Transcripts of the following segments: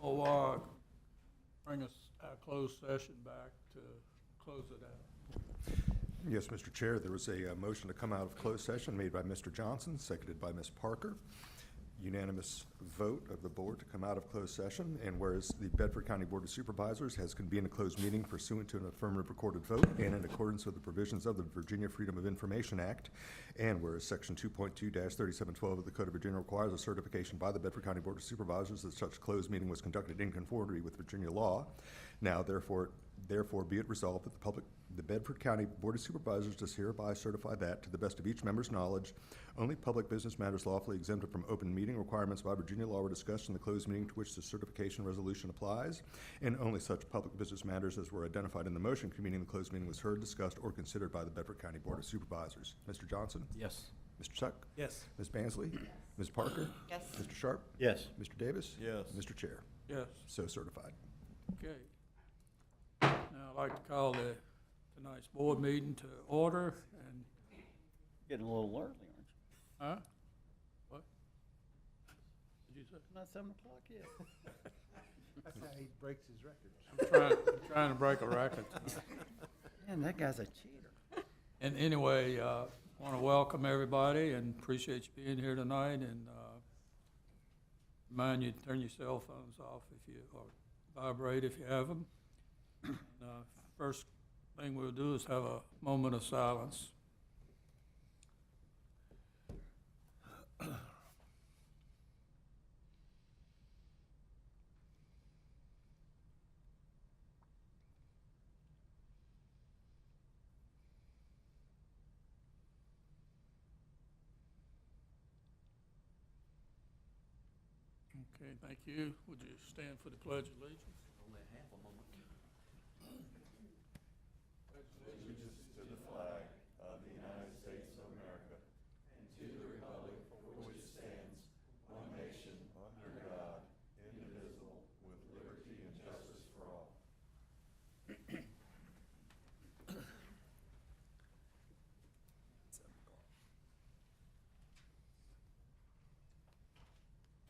Bring us our closed session back to close it out. Yes, Mr. Chair, there was a motion to come out of closed session made by Mr. Johnson, seconded by Ms. Parker. Unanimous vote of the board to come out of closed session, and whereas the Bedford County Board of Supervisors has convened a closed meeting pursuant to an affirmative recorded vote and in accordance with the provisions of the Virginia Freedom of Information Act, and whereas Section 2.2-3712 of the Code of Virginia requires a certification by the Bedford County Board of Supervisors that such closed meeting was conducted in conformity with Virginia law. Now, therefore be it resolved that the Bedford County Board of Supervisors does hereby certify that, to the best of each member's knowledge, only public business matters lawfully exempted from open meeting requirements by Virginia law were discussed in the closed meeting to which the certification resolution applies, and only such public business matters as were identified in the motion convening the closed meeting was heard, discussed, or considered by the Bedford County Board of Supervisors. Mr. Johnson? Yes. Mr. Tuck? Yes. Ms. Bansley? Ms. Parker? Yes. Mr. Sharp? Yes. Mr. Davis? Yes. Mr. Chair? Yes, So certified. okay. Now I'd like to call tonight's board meeting to order and, Getting a little early, aren't you? huh? What? Did you say? Not 7 o'clock yet. That's how he breaks his records. I'm trying to break a record tonight. Man, that guy's a cheater. And anyway, want to welcome everybody and appreciate you being here tonight, and remind you to turn your cell phones off or vibrate if you have them. First thing we'll do is have a moment of silence. Okay, thank you. Would you stand for the Pledge of Allegiance? Only half a moment.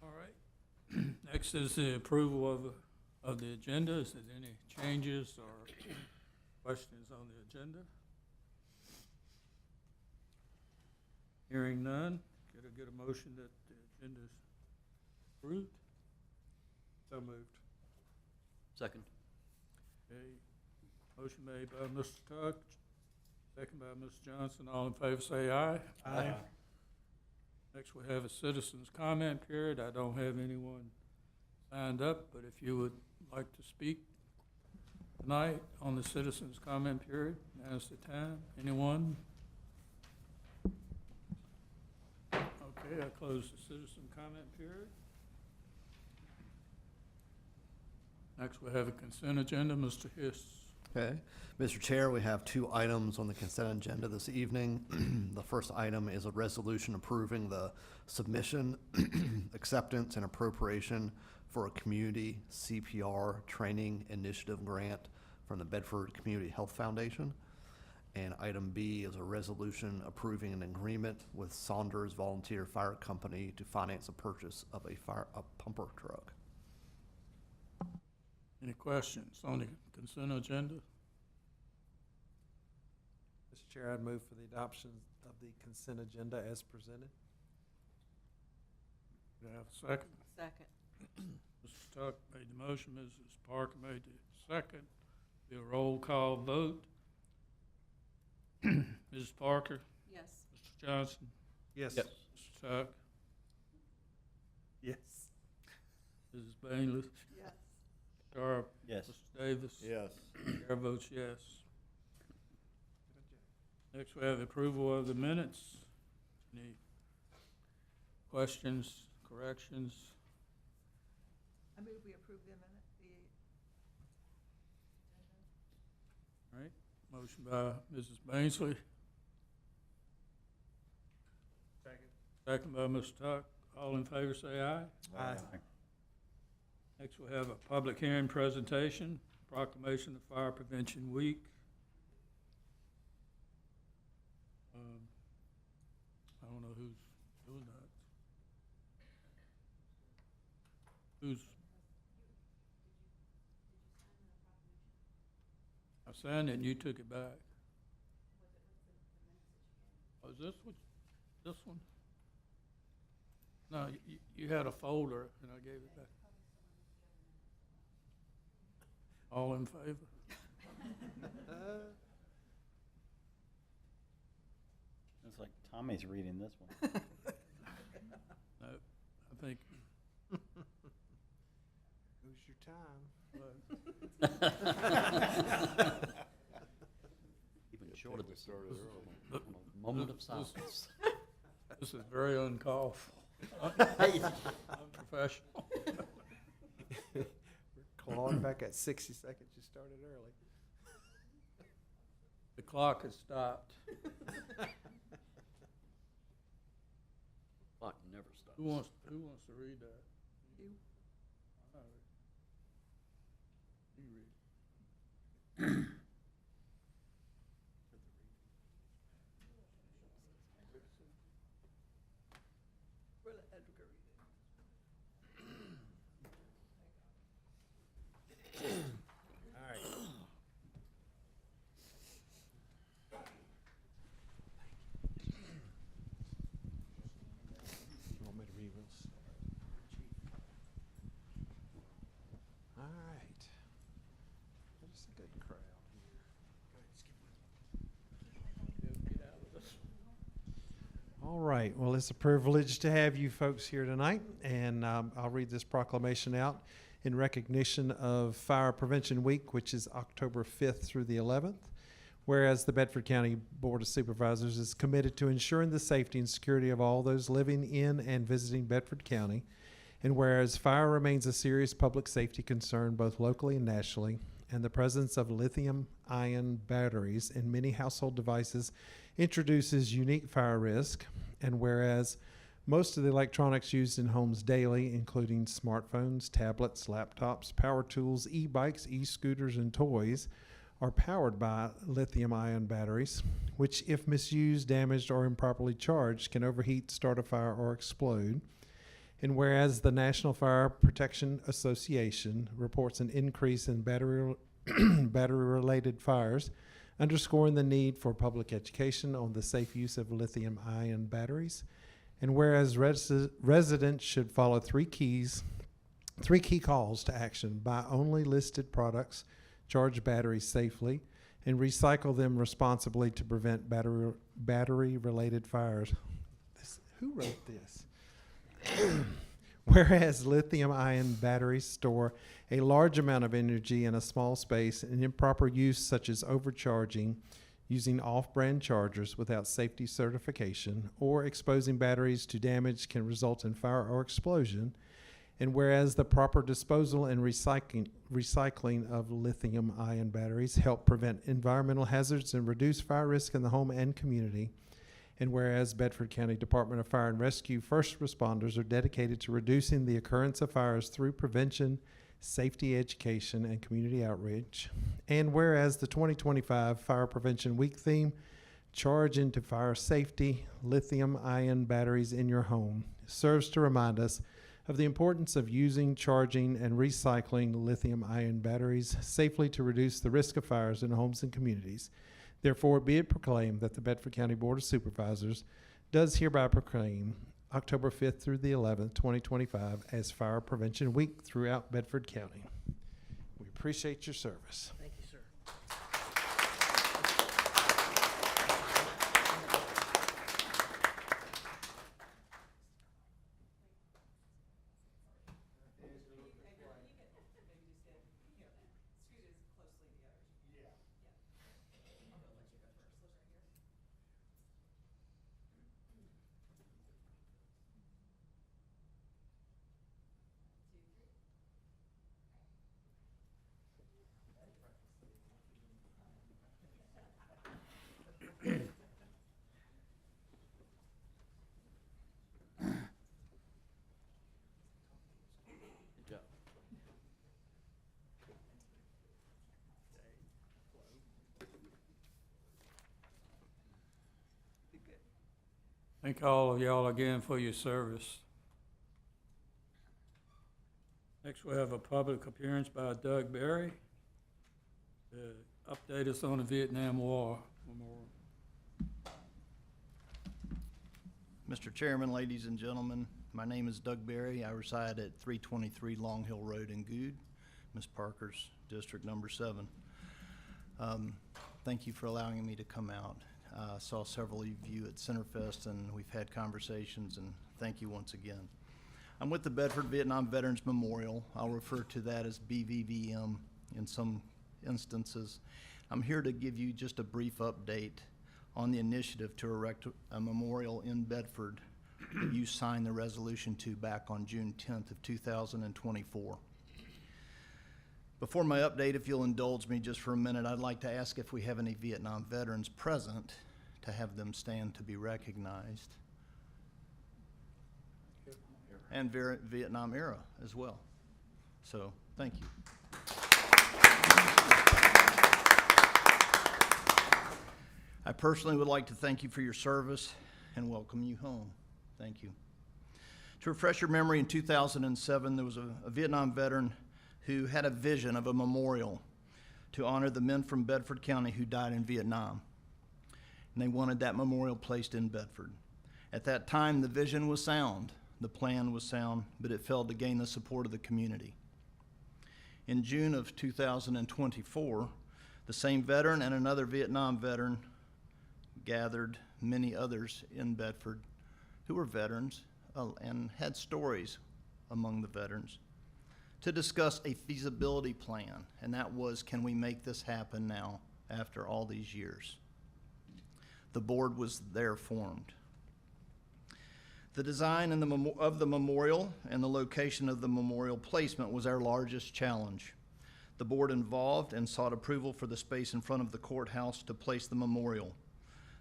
All right. Next is the approval of the agenda. Is there any changes or questions on the agenda? Hearing none, get a motion that the agenda is approved. So moved. Second. Okay, motion made by Mr. Tuck, second by Mr. Johnson. All in favor say aye. Aye. Next, we have a citizens' comment period. I don't have anyone signed up, but if you would like to speak tonight on the citizens' comment period, now's the time. Anyone? Okay, I close the citizen comment period. Next, we have a consent agenda. Mr. Hiss. Okay. Mr. Chair, we have 2 items on the consent agenda this evening. The first item is a resolution approving the submission, acceptance, and appropriation for a community CPR training initiative grant from the Bedford Community Health Foundation. And item B is a resolution approving an agreement with Saunders Volunteer Fire Company to finance a purchase of a pumper truck. Any questions on the consent agenda? Mr. Chair, I'd move for the adoption of the consent agenda as presented. Do I have a second? Second. Mr. Tuck made the motion, Mrs. Parker made the second. Be a roll call vote. Mrs. Parker? Yes. Mr. Johnson? Yes. Yes. Mr. Tuck? Yes. Mrs. Bainley? Yes. Sharp? Yes. Mr. Davis? Yes. Chair votes yes. Next, we have approval of the minutes. Any questions, corrections? I move we approve the minute, All right, motion by Mrs. Bainsley, Second. second by Mr. Tuck. All in favor say aye. Aye. Next, we have a public hearing presentation, proclamation of Fire Prevention Week. I don't know who's doing that. Who's, I signed it and you took it back. Was this one? This one? No, you had a folder and I gave it back. All in favor? It's like Tommy's reading this one. No, I think, Who's your time? Even shorter this. Look, Moment of this- silence. this is very uncalled for. Unprofessional. We're clawing back at 60 seconds. You started early. The clock has stopped. Clock never stops. Who wants to read that? You. All right. You read. We'll let Edgar read it. All right. You want me to read this? All right. There's a good crowd here. Get out of this. All right. Well, it's a privilege to have you folks here tonight, and I'll read this proclamation out in recognition of Fire Prevention Week, which is October 5th through the 11th. Whereas the Bedford County Board of Supervisors is committed to ensuring the safety and security of all those living in and visiting Bedford County, and whereas fire remains a serious public safety concern both locally and nationally, and the presence of lithium-ion batteries in many household devices introduces unique fire risk, and whereas most of the electronics used in homes daily, including smartphones, tablets, laptops, power tools, e-bikes, e-scooters, and toys, are powered by lithium-ion batteries, which, if misused, damaged, or improperly charged, can overheat, start a fire, or explode. And whereas the National Fire Protection Association reports an increase in battery-related fires, underscoring the need for public education on the safe use of lithium-ion batteries. And whereas residents should follow three key calls to action: buy only listed products, charge batteries safely, and recycle them responsibly to prevent battery-related fires. Who wrote this? Whereas lithium-ion batteries store a large amount of energy in a small space, and improper use such as overcharging, using off-brand chargers without safety certification, or exposing batteries to damage can result in fire or explosion. And whereas the proper disposal and recycling of lithium-ion batteries help prevent environmental hazards and reduce fire risk in the home and community. And whereas Bedford County Department of Fire and Rescue first responders are dedicated to reducing the occurrence of fires through prevention, safety education, and community outreach. And whereas the 2025 Fire Prevention Week theme, Charge into Fire Safety, Lithium-Ion Batteries in Your Home, serves to remind us of the importance of using, charging, and recycling lithium-ion batteries safely to reduce the risk of fires in homes and communities. Therefore, be it proclaimed that the Bedford County Board of Supervisors does hereby proclaim October 5th through the 11th, 2025 as Fire Prevention Week throughout Bedford County. We appreciate your service. Thank you, sir. Good job. Thank all of y'all again for your service. Next, we have a public appearance by Doug Berry. The update us on the Vietnam War Memorial. Mr. Chairman, ladies and gentlemen, my name is Doug Berry. I reside at 323 Long Hill Road in Good, Ms. Parker's District Number 7. Thank you for allowing me to come out. I saw several of you at Centerfest, and we've had conversations, and thank you once again. I'm with the Bedford Vietnam Veterans Memorial. I'll refer to that as BVVM in some instances. I'm here to give you just a brief update on the initiative to erect a memorial in Bedford that you signed the resolution to back on June 10th of 2024. Before my update, if you'll indulge me just for a minute, I'd like to ask if we have any Vietnam veterans present to have them stand to be recognized. And Vietnam era as well. So, thank you. I personally would like to thank you for your service and welcome you home. Thank you. To refresh your memory, in 2007, there was a Vietnam veteran who had a vision of a memorial to honor the men from Bedford County who died in Vietnam. And they wanted that memorial placed in Bedford. At that time, the vision was sound, the plan was sound, but it failed to gain the support of the community. In June of 2024, the same veteran and another Vietnam veteran gathered many others in Bedford who were veterans and had stories among the veterans to discuss a feasibility plan, and that was, can we make this happen now after all these years? The board was there formed. The design of the memorial and the location of the memorial placement was our largest challenge. The board involved and sought approval for the space in front of the courthouse to place the memorial.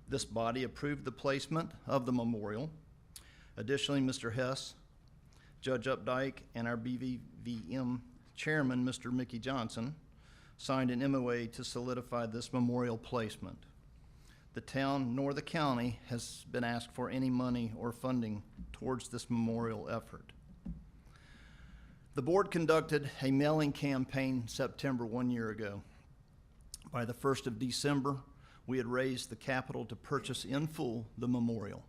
This body approved the placement of the memorial. Additionally, Mr. Hess, Judge Updike, and our BVVM chairman, Mr. Mickey Johnson, signed an MOA to solidify this memorial placement. The town nor the county has been asked for any money or funding towards this memorial effort. The board conducted a mailing campaign September 1 year ago. By the 1st of December, we had raised the capital to purchase in full the memorial.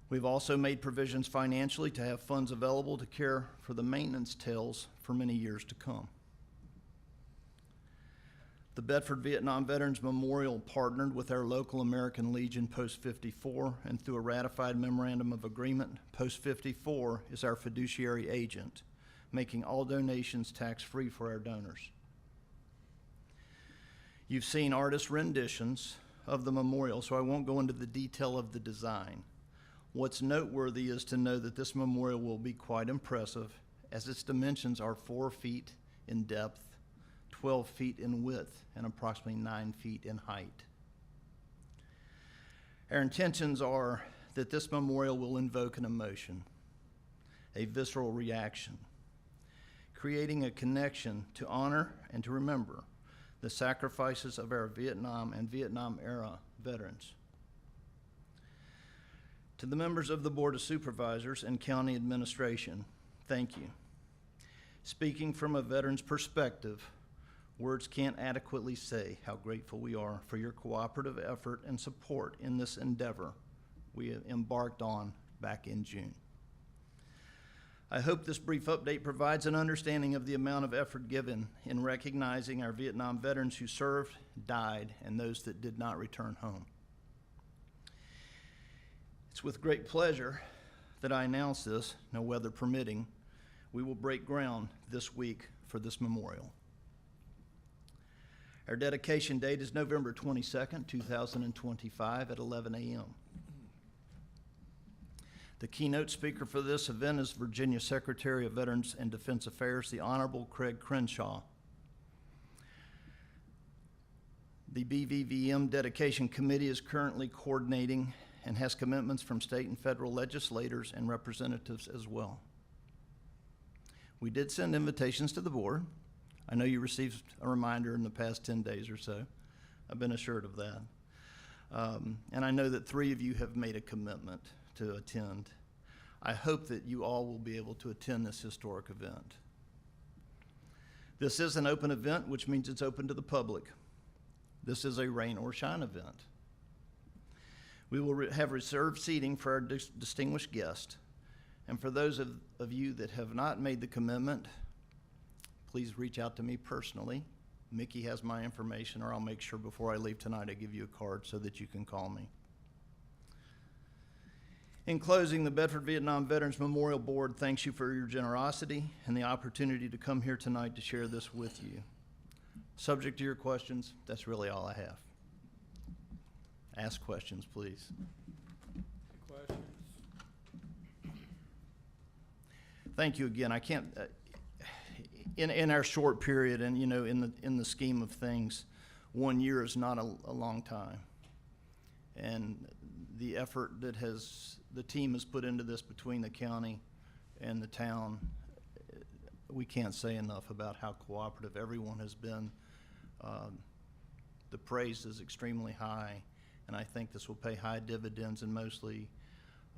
We've also made provisions financially to have funds available to care for the maintenance tails for many years to come. The Bedford Vietnam Veterans Memorial partnered with our local American Legion Post 54, and through a ratified memorandum of agreement, Post 54 is our fiduciary agent, making all donations tax-free for our donors. You've seen artist renditions of the memorial, so I won't go into the detail of the design. What's noteworthy is to know that this memorial will be quite impressive, as its dimensions are 4 feet in depth, 12 feet in width, and approximately 9 feet in height. Our intentions are that this memorial will invoke an emotion, a visceral reaction, creating a connection to honor and to remember the sacrifices of our Vietnam and Vietnam-era veterans. To the members of the Board of Supervisors and County Administration, thank you. Speaking from a veteran's perspective, words can't adequately say how grateful we are for your cooperative effort and support in this endeavor we embarked on back in June. I hope this brief update provides an understanding of the amount of effort given in recognizing our Vietnam veterans who served, died, and those that did not return home. It's with great pleasure that I announce this, no weather permitting. We will break ground this week for this memorial. Our dedication date is November 22nd, 2025 at 11 a.m. The keynote speaker for this event is Virginia Secretary of Veterans and Defense Affairs, the Honorable Craig Crenshaw. The BVVM Dedication Committee is currently coordinating and has commitments from state and federal legislators and representatives as well. We did send invitations to the board. I know you received a reminder in the past 10 days or so. I've been assured of that. And I know that 3 of you have made a commitment to attend. I hope that you all will be able to attend this historic event. This is an open event, which means it's open to the public. This is a rain or shine event. We will have reserved seating for our distinguished guest. And for those of you that have not made the commitment, please reach out to me personally. Mickey has my information, or I'll make sure before I leave tonight I give you a card so that you can call me. In closing, the Bedford Vietnam Veterans Memorial Board thanks you for your generosity and the opportunity to come here tonight to share this with you. Subject to your questions, that's really all I have. Ask questions, please. Any questions? Thank you again. I can't, in our short period, and you know, in the scheme of things, 1 year is not a long time. And the effort that the team has put into this between the county and the town, we can't say enough about how cooperative everyone has been. The praise is extremely high, and I think this will pay high dividends, and mostly,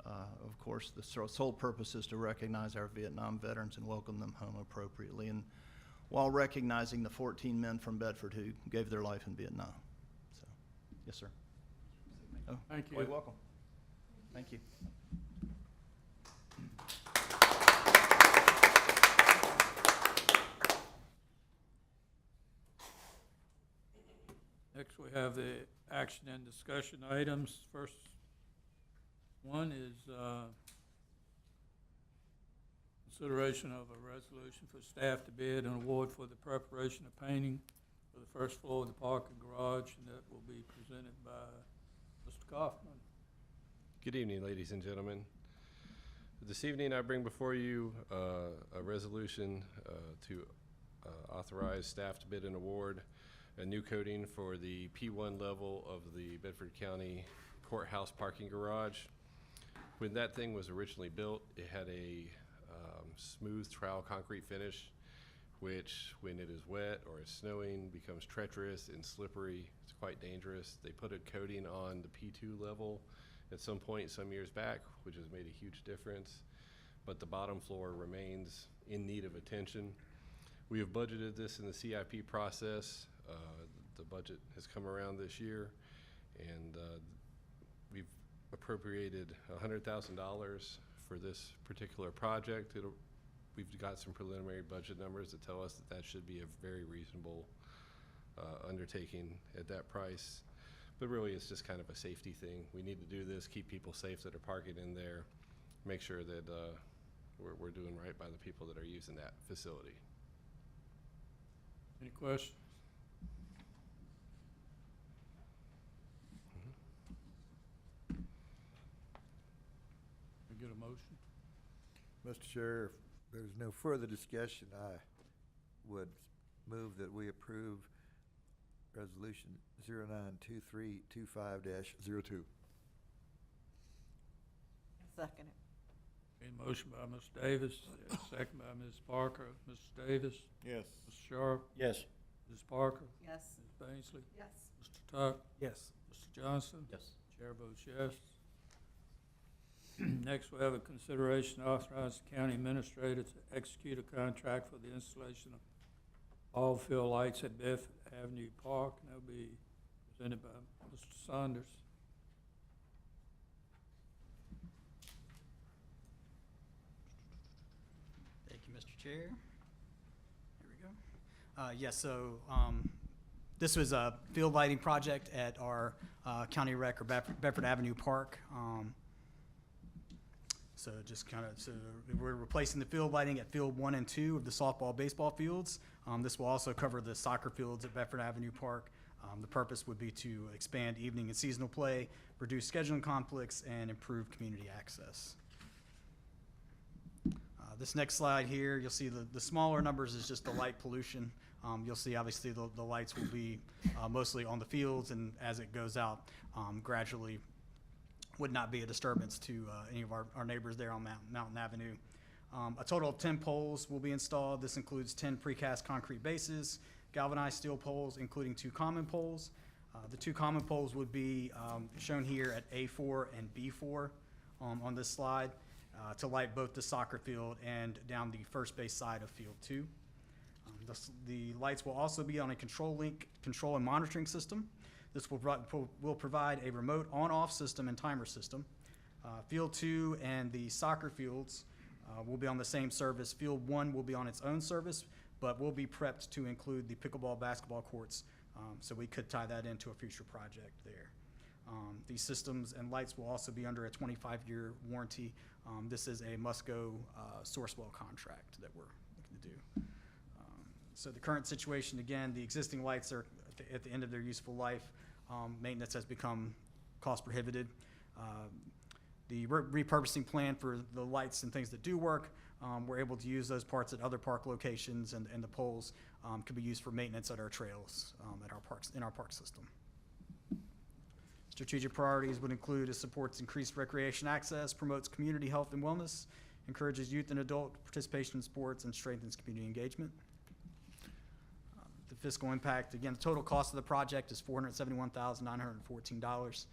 of course, the sole purpose is to recognize our Vietnam veterans and welcome them home appropriately, and while recognizing the 14 men from Bedford who gave their life in Vietnam. So, yes, sir. Oh, Thank you. quite welcome. Thank you. Next, we have the action and discussion items. First one is consideration of a resolution for staff to bid an award for the preparation of painting for the first floor of the parking garage, and that will be presented by Mr. Kaufman. Good evening, ladies and gentlemen. This evening I bring before you a resolution to authorize staff to bid an award, a new coating for the P1 level of the Bedford County Courthouse parking garage. When that thing was originally built, it had a smooth trowel concrete finish, which when it is wet or it's snowing becomes treacherous and slippery. It's quite dangerous. They put a coating on the P2 level at some point some years back, which has made a huge difference, but the bottom floor remains in need of attention. We have budgeted this in the CIP process. The budget has come around this year, and we've appropriated $100,000 for this particular project. We've got some preliminary budget numbers that tell us that that should be a very reasonable undertaking at that price. But really, it's just kind of a safety thing. We need to do this, keep people safe that are parking in there, make sure that we're doing right by the people that are using that facility. Any questions? Can I get a motion? Mr. Chair, if there's no further discussion, I would move that we approve Resolution 092325-02. Second it. A motion by Mr. Davis, a second by Ms. Parker. Mr. Davis? Yes. Mr. Sharp? Yes. Ms. Parker? Yes. Ms. Bainsley? Yes. Mr. Tuck? Yes. Mr. Johnson? Yes. Chair votes yes. Next, we have a consideration to authorize the county administrator to execute a contract for the installation of all field lights at Bedford Avenue Park, and that'll be presented by Mr. Saunders. Thank you, Mr. Chair. Here we go. Yes, so this was a field lighting project at our county rec or Bedford Avenue Park. So just kind of, so we're replacing the field lighting at field 1 and 2 of the softball, baseball fields. This will also cover the soccer fields at Bedford Avenue Park. The purpose would be to expand evening and seasonal play, reduce scheduling conflicts, and improve community access. This next slide here, you'll see the smaller numbers is just the light pollution. You'll see obviously the lights will be mostly on the fields, and as it goes out gradually would not be a disturbance to any of our neighbors there on Mountain Avenue. A total of 10 poles will be installed. This includes 10 precast concrete bases, galvanized steel poles, including 2 common poles. The 2 common poles would be shown here at A4 and B4 on this slide to light both the soccer field and down the first base side of field 2. The lights will also be on a control link control and monitoring system. This will provide a remote on-off system and timer system. Field 2 and the soccer fields will be on the same service. Field 1 will be on its own service, but will be prepped to include the pickleball basketball courts, so we could tie that into a future project there. These systems and lights will also be under a 25-year warranty. This is a must-go Sourcewell contract that we're looking to do. So the current situation, again, the existing lights are at the end of their useful life. Maintenance has become cost prohibitive. The repurposing plan for the lights and things that do work, we're able to use those parts at other park locations, and the poles can be used for maintenance at our trails, at our parks, in our park system. Strategic priorities would include it supports increased recreation access, promotes community health and wellness, encourages youth and adult participation in sports, and strengthens community engagement. The fiscal impact, again, the total cost of the project is $471,914.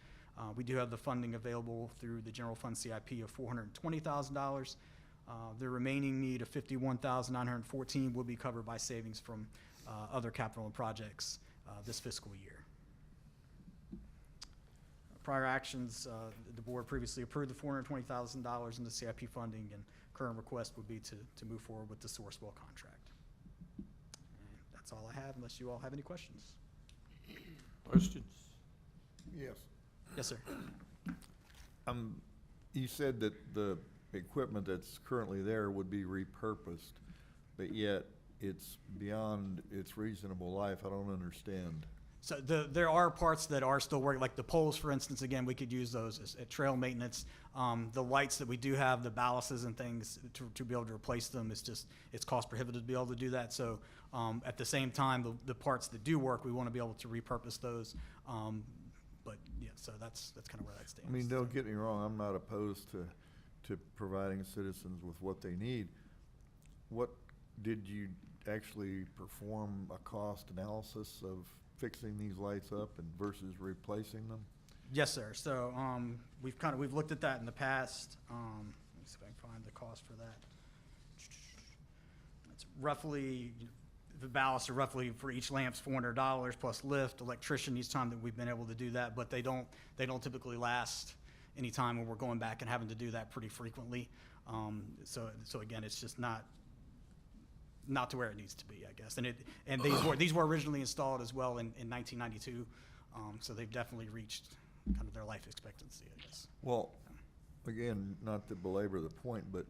We do have the funding available through the general fund CIP of $420,000. The remaining need of $51,914 will be covered by savings from other capital projects this fiscal year. Prior actions, the board previously approved the $420,000 in the CIP funding, and current request would be to move forward with the Sourcewell contract. And that's all I have, unless you all have any questions. Questions? Yes. Yes, sir. You said that the equipment that's currently there would be repurposed, but yet it's beyond its reasonable life. I don't understand. So there are parts that are still working, like the poles, for instance. Again, we could use those at trail maintenance. The lights that we do have, the ballasts and things, to be able to replace them, it's cost prohibitive to be able to do that. So at the same time, the parts that do work, we want to be able to repurpose those. But yeah, so that's kind of where that stands. I mean, don't get me wrong, I'm not opposed to providing citizens with what they need. What, did you actually perform a cost analysis of fixing these lights up and versus replacing them? Yes, sir. So we've looked at that in the past. Let me see if I can find the cost for that. It's roughly, the ballasts are roughly for each lamp's $400 plus lift, electrician each time that we've been able to do that, but they don't typically last any time when we're going back and having to do that pretty frequently. So again, it's just not to where it needs to be, I guess. And these were originally installed as well in 1992, so they've definitely reached kind of their life expectancy, I guess. Well, again, not to belabor the point, but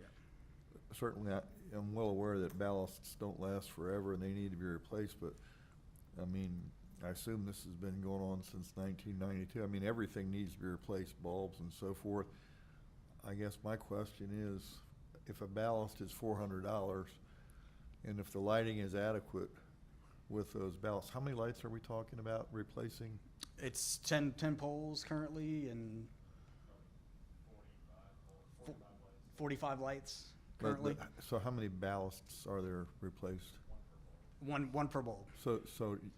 certainly I'm well aware that ballasts don't last forever and they need to be replaced, but I mean, I assume this has been going on since 1992. I mean, everything needs to be replaced, bulbs and so forth. I guess my question is, if a ballast is $400, and if the lighting is adequate with those ballasts, how many lights are we talking about replacing? It's 10 poles currently and 45 lights currently. So how many ballasts are there replaced? One per bulb. So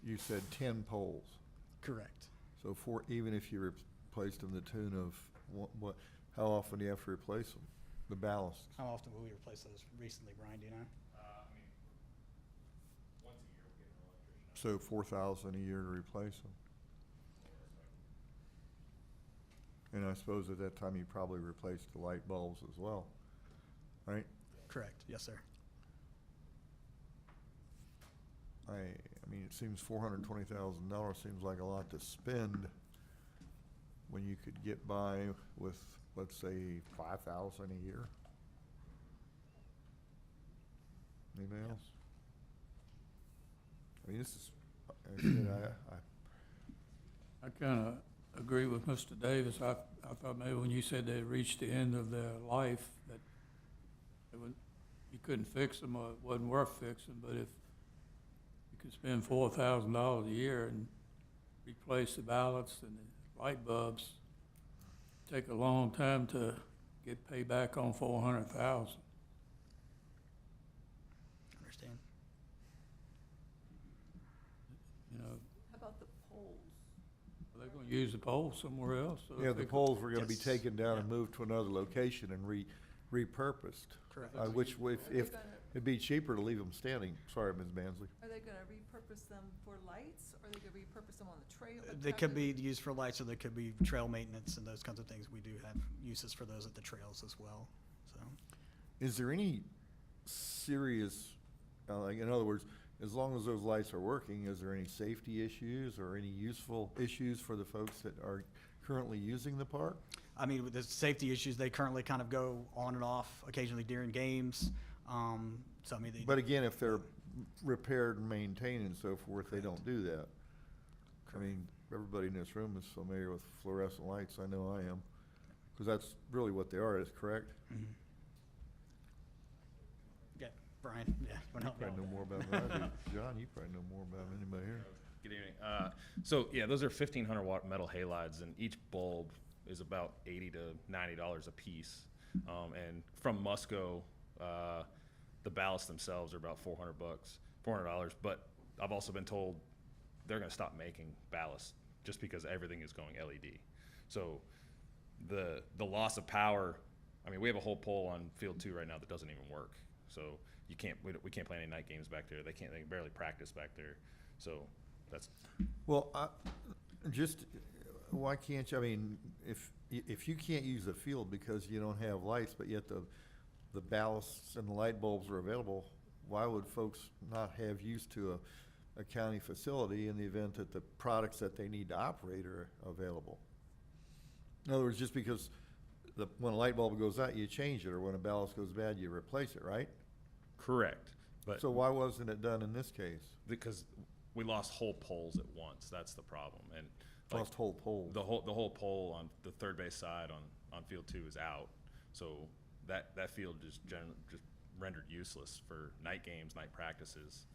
you said 10 poles. Correct. So even if you replaced them to the tune of what, how often do you have to replace them? The ballasts? How often will we replace those recently, Brian, do you know? So 4,000 a year to replace them? And I suppose at that time you probably replaced the light bulbs as well, right? Correct. Yes, sir. I mean, it seems $420,000 seems like a lot to spend when you could get by with, let's say, 5,000 a year. Anybody else? I mean, this is, I kind of agree with Mr. Davis. I thought maybe when you said they reached the end of their life, that you couldn't fix them or it wasn't worth fixing, but if you could spend $4,000 a year and replace the ballasts and the light bulbs, take a long time to get payback on $400,000. Understand. You know, How about the poles? they're going to use the pole somewhere else. So yeah, if the they could- poles were gonna be Yes. taken down and Yeah. moved to another location and repurposed. Correct. Which, Are if, they if, gonna- it'd be cheaper to leave them standing. Sorry, Ms. Bansley. Are they gonna repurpose them for lights, or are they gonna repurpose them on the trail? They could be used for lights, or they could be trail maintenance and those kinds of things. We do have uses for those at the trails as well, so. Is there any serious, like, in other words, as long as those lights are working, is there any safety issues or any useful issues for the folks that are currently using the park? I mean, with the safety issues, they currently kind of go on and off occasionally during games. So I mean, But again, if they're repaired and maintained and so forth, they don't do that. I mean, everybody in this room is familiar with fluorescent lights, I know I am, because that's really what they are, is correct? yeah, Brian, yeah. we're You not- probably know more about it than I do. John, you probably know more about anybody here. Good evening. So yeah, those are 1,500 watt metal halides, and each bulb is about $80 to $90 a piece. And from Musco, the ballasts themselves are about $400. But I've also been told they're going to stop making ballast just because everything is going LED. So the loss of power. I mean, we have a whole pole on field 2 right now that doesn't even work. So we can't play any night games back there. They can barely practice back there. So that's Well, why can't you, I mean, if you can't use the field because you don't have lights, but yet the ballasts and the light bulbs are available, why would folks not have use to a county facility in the event that the products that they need to operate are available? In other words, just because when a light bulb goes out, you change it, or when a ballast goes bad, you replace it, right? correct. But So why wasn't it done in this case? because we lost whole poles at once. That's the problem. And like, Lost whole poles. the whole pole on the third base side on field 2 is out. So that field just rendered useless for night games, night practices.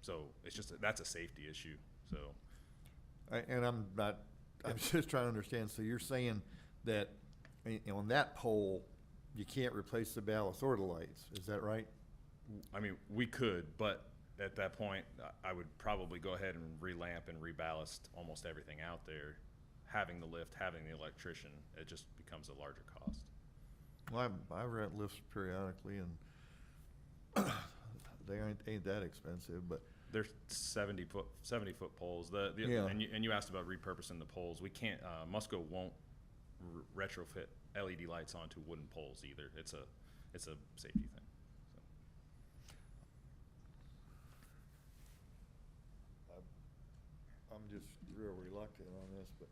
So it's that's a safety issue. So I'm just trying to understand, so you're saying that on that pole, you can't replace the ballast or the lights, is that right? I mean, we could, but at that point, I would probably go ahead and relamp and reballast almost everything out there. Having the lift, having the electrician, it just becomes a larger cost. Well, I rent lifts periodically, and they ain't that expensive, but They're 70 foot poles. Yeah. And you asked about repurposing the poles. We can't. Musco won't retrofit LED lights onto wooden poles either. It's a safety thing. I'm just real reluctant on this, but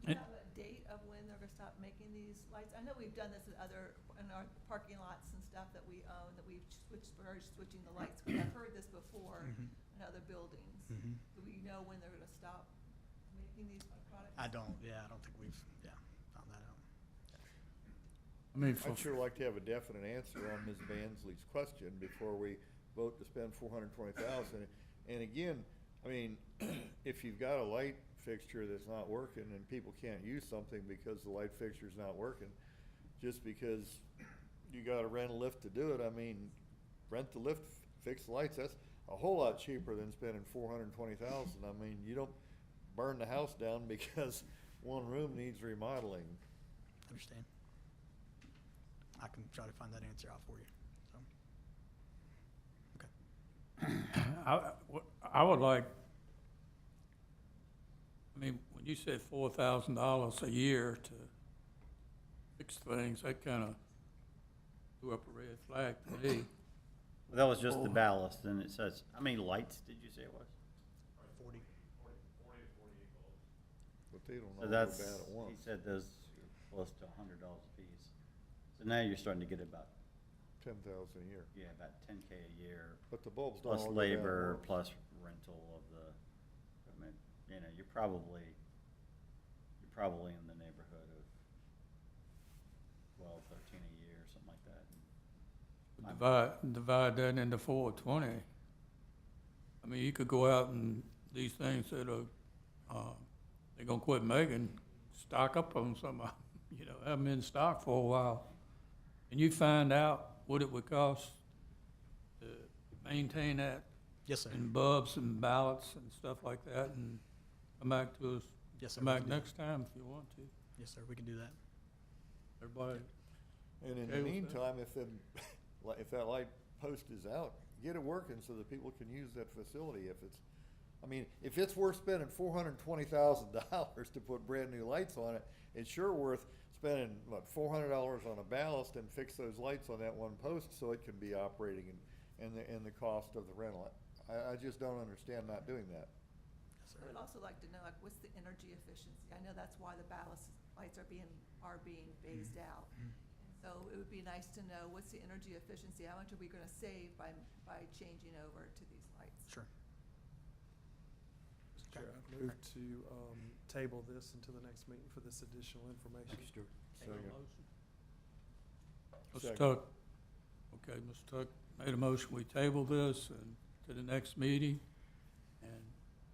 Do you have a date of when they're gonna stop making these lights? I know we've done this in our parking lots and stuff that we own, that we've started switching the lights. But I've heard this before in other buildings. Do we know when they're gonna stop making these products? I don't think we've, found that out. I mean, for, I'd sure like to have a definite answer on Ms. Bansley's question before we vote to spend $420,000. And again, I mean, if you've got a light fixture that's not working and people can't use something because the light fixture's not working, just because you gotta rent a lift to do it, I mean, rent the lift, fix the lights, that's a whole lot cheaper than spending $420,000. I mean, you don't burn the house down because one room needs remodeling. Understand? I can try to find that answer out for you, so. Okay. I would like, I mean, when you said $4,000 a year to fix things, that kind of threw up a red flag to me. That was just the ballast, and it says, how many lights did you say it was? 40. But they don't So all go that's, bad at once. he said those close to $100 a piece. So now you're starting to get about, 10,000 a year. about 10K a year, But the bulbs don't plus all go bad at labor, once. plus rental of the equipment. You know, you're probably in the neighborhood of 12, 13 a year, something like that. Divide that into 420. I mean, you could go out and these things that are, they're gonna quit making, stock up on some, have them in stock for a while. And you find out what it would cost to maintain that, Yes, sir. and bulbs and ballots and stuff like that, and come back to us. Yes, sir. Come back next time if you want to. Yes, sir, we can do that. Everybody, And in Okay the with that? meantime, if them, if that light post is out, get it working so that people can use that facility. If it's, I mean, if it's worth spending $420,000 to put brand new lights on it, it's sure worth spending, what, $400 on a ballast and fix those lights on that one post so it can be operating and the cost of the rental. I just don't understand not doing that. I would also like to know, like, what's the energy efficiency? I know that's why the ballast lights are being phased out. So it would be nice to know, what's the energy efficiency? How much are we gonna save by changing over to these lights? Sure. Mr. Chair, I move to table this until the next meeting for this additional information. Second. Mr. Second. Tuck. Okay, Mr. Tuck made a motion, we table this and to the next meeting, and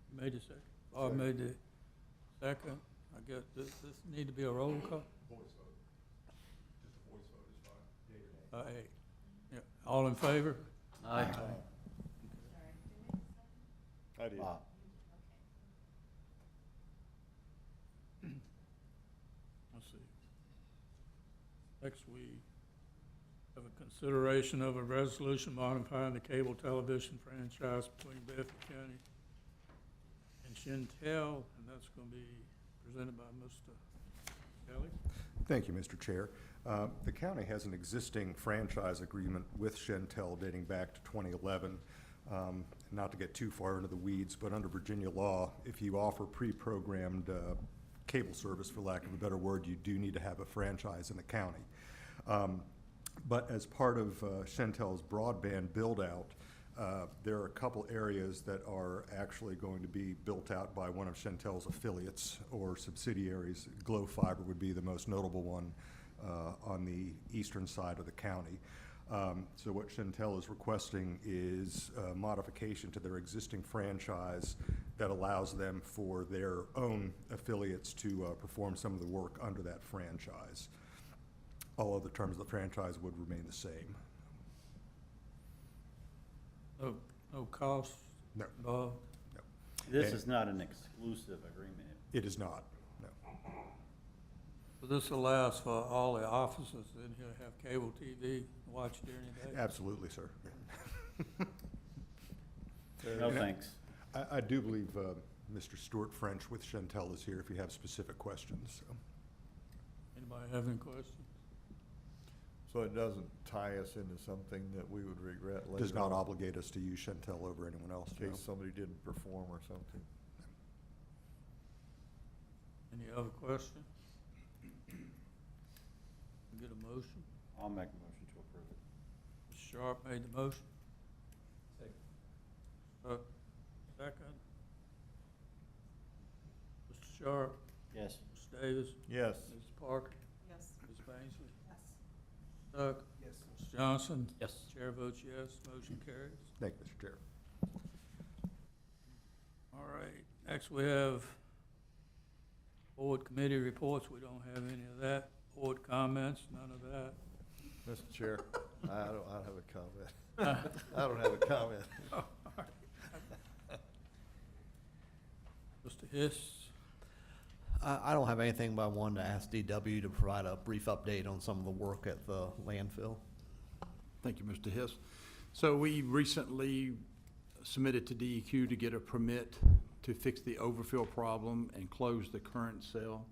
you made a second. Bob Second. made the second. I guess this need to be a roll call? Voice vote. Just a voice vote is fine. Yea or nay. Aye. Yeah, all in favor? Aye. I did. Bob. Let's see. Next, we have a consideration of a resolution modifying the cable television franchise between Bedford County and Shentel, and that's gonna be presented by Mr. Kelly. Thank you, Mr. Chair. The county has an existing franchise agreement with Shentel dating back to 2011. Not to get too far into the weeds, but under Virginia law, if you offer pre-programmed cable service, for lack of a better word, you do need to have a franchise in the county. But as part of Shentel's broadband build-out, there are a couple areas that are actually going to be built out by one of Shentel's affiliates or subsidiaries. Glow Fiber would be the most notable one on the eastern side of the county. So what Shentel is requesting is a modification to their existing franchise that allows them for their own affiliates to perform some of the work under that franchise. All other terms of the franchise would remain the same. No cost No, involved? no. This And is not an exclusive agreement. It is not, no. So this allows for all the officers in here to have cable TV, and watch during the day? Absolutely, sir. No thanks. I do believe Mr. Stuart French with Shentel is here if you have specific questions. So. Anybody have any questions? So it doesn't tie us into something that we would regret later. Does not on obligate us to use Shentel over anyone else. In no. case somebody didn't perform or something. Any other question? Get a motion? I'll make a motion to approve it. Mr. Sharp made the motion. Second. Mr. Sharp, Yes. Mr. Davis, Yes. Ms. Parker, Yes. Ms. Bainsley, Yes. Tuck. Yes. Mr. Johnson. Yes. Chair votes yes, motion carries. Thank you, Mr. Chair. All right, next we have board committee reports. We don't have any of that. Board comments, none of that. Mr. Chair, I don't have a comment. I don't have a comment. Mr. Hiss, I don't have anything, but I wanted to ask DW to provide a brief update on some of the work at the landfill. Thank you, Mr. Hiss. So we recently submitted to DEQ to get a permit to fix the overfill problem and close the current cell.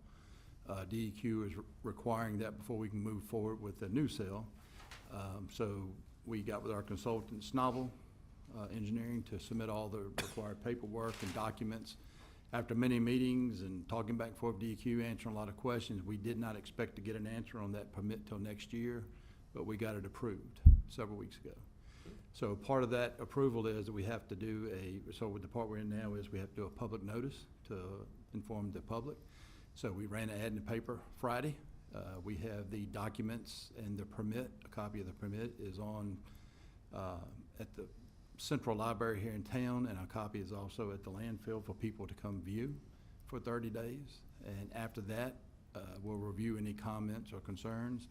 DEQ is requiring that before we can move forward with the new cell. So we got with our consultant, Snovel Engineering, to submit all the required paperwork and documents. After many meetings and talking back and forth with DEQ, answering a lot of questions, we did not expect to get an answer on that permit till next year, but we got it approved several weeks ago. So part of that approval is that we have to do so with the part we're in now is we have to do a public notice to inform the public. So we ran an ad in the paper Friday. We have the documents and the permit, a copy of the permit is on, at the Central Library here in town, and a copy is also at the landfill for people to come view for 30 days. And after that, we'll review any comments or concerns,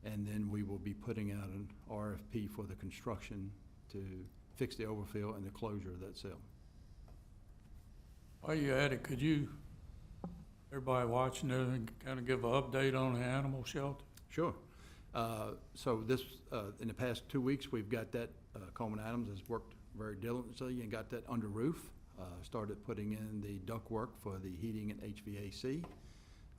and then we will be putting out an RFP for the construction to fix the overfill and the closure of that cell. while you're at it, could you everybody watching there and kind of give an update on the animal shelter? Sure. So this, in the past 2 weeks, we've got that, Coleman Adams has worked very diligently and got that under roof. Started putting in the ductwork for the heating and HVAC.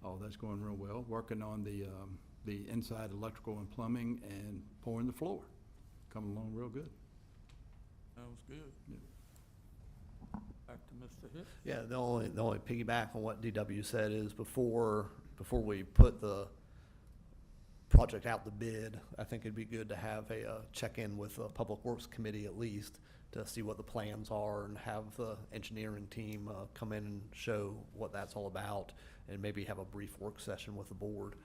All that's going real well. Working on the inside electrical and plumbing and pouring the floor. Coming along real good. Sounds good. Yeah. Back to Mr. Hitt. Yeah, the only piggyback on what DW said is before we put the project out the bid, I think it'd be good to have a check-in with the Public Works Committee at least to see what the plans are and have the engineering team come in and show what that's all about and maybe have a brief work session with the board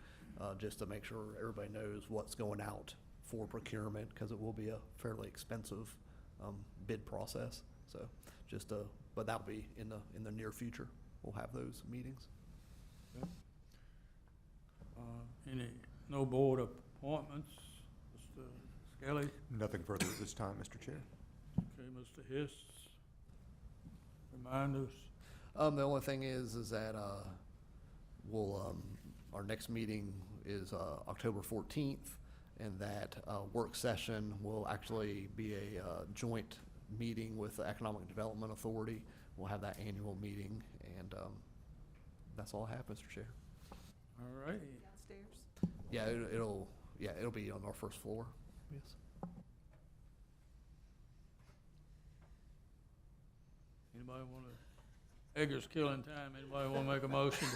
just to make sure everybody knows what's going out for procurement, because it will be a fairly expensive bid process. So just but that'll be in the near future. We'll have those meetings. No board appointments? Mr. Skelly? Nothing further at this time, Mr. Chair. Okay, Mr. Hiss? Remind us. The only thing is that we'll our next meeting is October 14th, and that work session will actually be a joint meeting with the Economic Development Authority. We'll have that annual meeting, and that's all I have, Mr. Chair. All righty. Downstairs? Yeah, it'll be on our first floor. Yes. Anybody want to, Eggers killing time, anybody want to make a motion?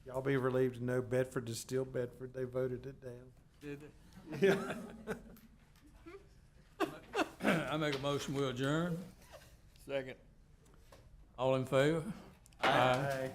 Y'all be relieved to know Bedford is still Bedford. They voted it down. Did they? Yeah. I make a motion, we adjourn. Second. All in favor? Aye.